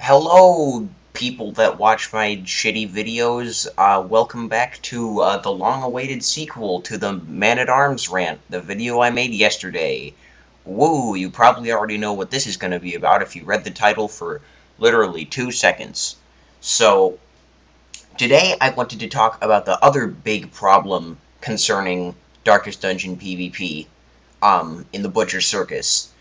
Hello, people that watch my shitty videos. Welcome back to the long-awaited sequel to the Man-at-Arms rant, the video I made yesterday. Woo, you probably already know what this is going to be about if you read the title for literally 2 seconds. So, today I wanted to talk about the other big problem concerning Darkest Dungeon PvP, in the Butcher Circus.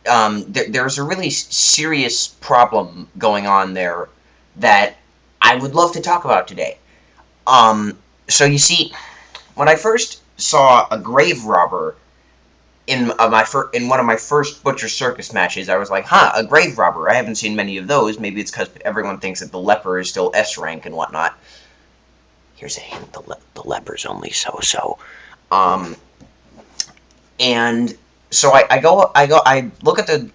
There's a really serious problem going on there that I would love to talk about today. So you see, when I first saw a grave robber in one of my first Butcher Circus matches, I was like, "Huh, a grave robber? I haven't seen many of those. Maybe it's because everyone thinks that the leper is still S rank and whatnot." Here's a hint: the leper's only so-so. Um, and so I look at the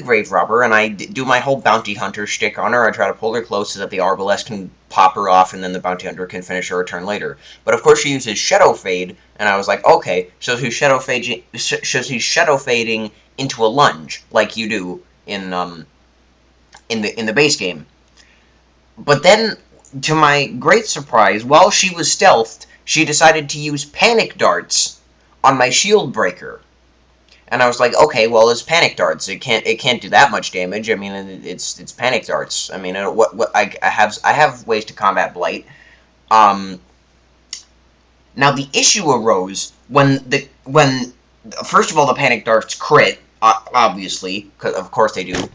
grave robber and I do my whole bounty hunter shtick on her. I try to pull her close so that the arbalest can pop her off, and then the bounty hunter can finish her turn later. But of course, she uses shadow fade, and I was like, okay, so she's shadow fading into a lunge like you do in the base game. But then, to my great surprise, while she was stealthed, she decided to use panic darts on my shield breaker. And I was like, okay, well, it's panic darts. It can't do that much damage. I mean, it's panic darts. I mean, what I have ways to combat blight. Um, Now the issue arose when first of all the panic darts crit, obviously, cause of course they do.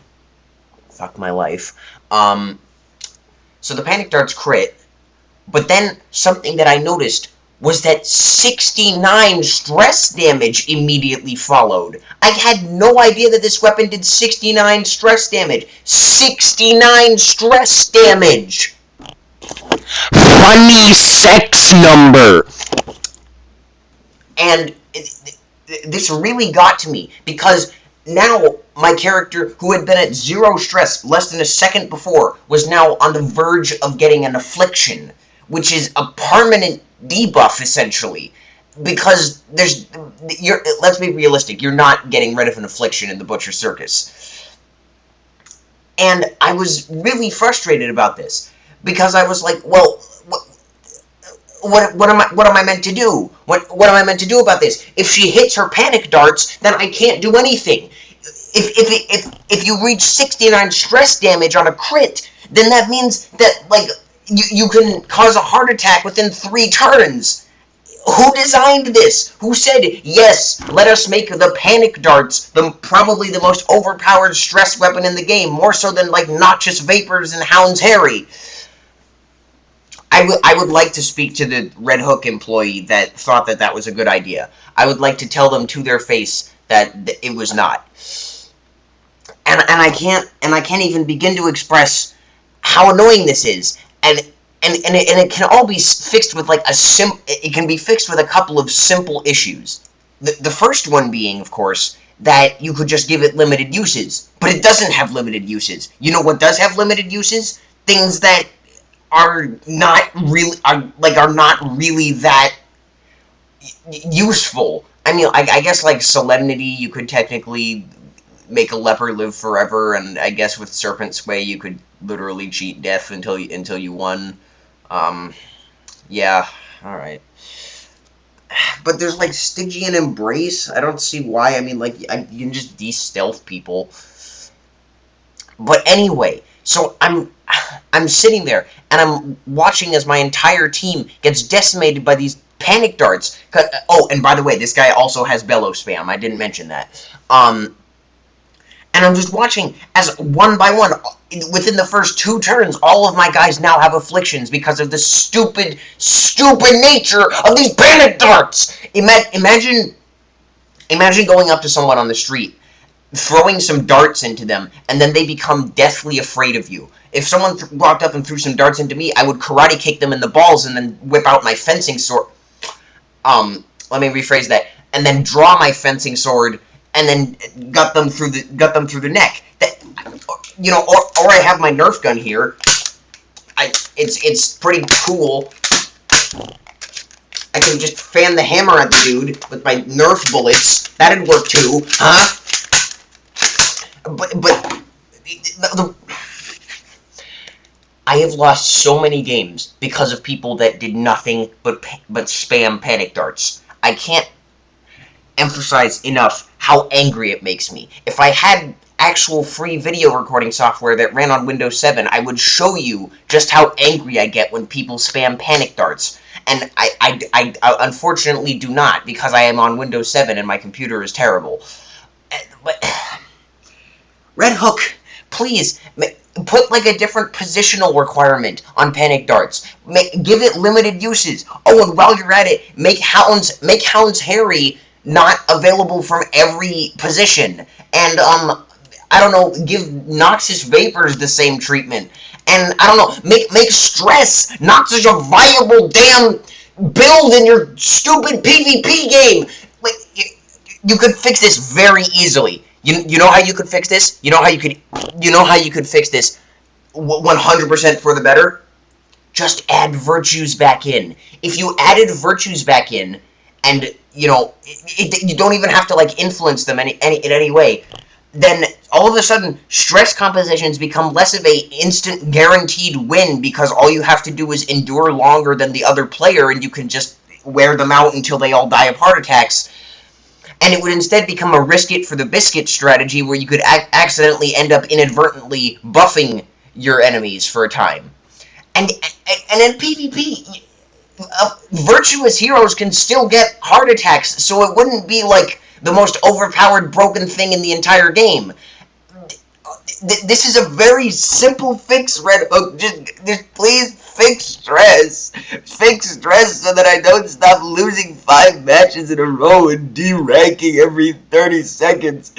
Fuck my life. So the panic darts crit, but then something that I noticed was that 69 stress damage immediately followed. I had no idea that this weapon did 69 stress damage. 69 stress damage! Funny sex number. And this really got to me, because now my character, who had been at 0 stress less than a second before, was now on the verge of getting an affliction, which is a permanent debuff, essentially. Because let's be realistic, you're not getting rid of an affliction in the Butcher Circus. And I was really frustrated about this, because I was like, well, what am I meant to do? What am I meant to do about this? If she hits her panic darts, then I can't do anything. If you reach 69 stress damage on a crit, then that means that, like, you can cause a heart attack within 3 turns. Who designed this? Who said, yes, let us make the panic darts probably the most overpowered stress weapon in the game, more so than, like, Noxious Vapors and Hound's Harry? I would like to speak to the Red Hook employee that thought that that was a good idea. I would like to tell them to their face that it was not. And I can't even begin to express how annoying this is. And it can all be fixed with, like, it can be fixed with a couple of simple issues. The first one being, of course, that you could just give it limited uses, but it doesn't have limited uses. You know what does have limited uses? Things that are not really that useful. I mean, I guess, like, Solemnity, you could technically make a leper live forever, and I guess with Serpent Sway you could literally cheat death until you won. Yeah, all right. But there's, like, Stygian Embrace. I don't see why. I mean, like, you can just de-stealth people. But anyway, so I'm sitting there, and I'm watching as my entire team gets decimated by these panic darts. Oh, and by the way, this guy also has bellow spam. I didn't mention that. And I'm just watching as, one by one, within the first 2 turns, all of my guys now have afflictions because of the stupid nature of these panic darts! Imagine going up to someone on the street, throwing some darts into them, and then they become deathly afraid of you. If someone walked up and threw some darts into me, I would karate kick them in the balls and then whip out my fencing sword. Let me rephrase that. And then draw my fencing sword and then gut them through the neck. That, or I have my Nerf gun here. It's pretty cool. I can just fan the hammer at the dude with my Nerf bullets. That'd work too, huh? But the, I have lost so many games because of people that did nothing but spam panic darts. I can't emphasize enough how angry it makes me. If I had actual free video recording software that ran on Windows 7, I would show you just how angry I get when people spam panic darts. And I unfortunately do not, because I am on Windows 7 and my computer is terrible. But Red Hook, please put like a different positional requirement on panic darts. Give it limited uses. Oh, and while you're at it, make Hound's Harry not available from every position. And I don't know, give Noxious Vapors the same treatment. And I don't know, make Stress not such a viable damn build in your stupid PvP game. Like, you could fix this very easily. You know how you could fix this? You know how you could fix this 100% for the better? Just add virtues back in. If you added virtues back in, and you don't even have to like influence them in any way, then all of a sudden stress compositions become less of a instant guaranteed win, because all you have to do is endure longer than the other player, and you can just wear them out until they all die of heart attacks. And it would instead become a risk it for the biscuit strategy, where you could accidentally end up inadvertently buffing your enemies for a time. And in PvP, virtuous heroes can still get heart attacks, so it wouldn't be like the most overpowered broken thing in the entire game. This is a very simple fix, Red Hook. Just please fix stress so that I don't stop losing 5 matches in a row and deranking every 30 seconds.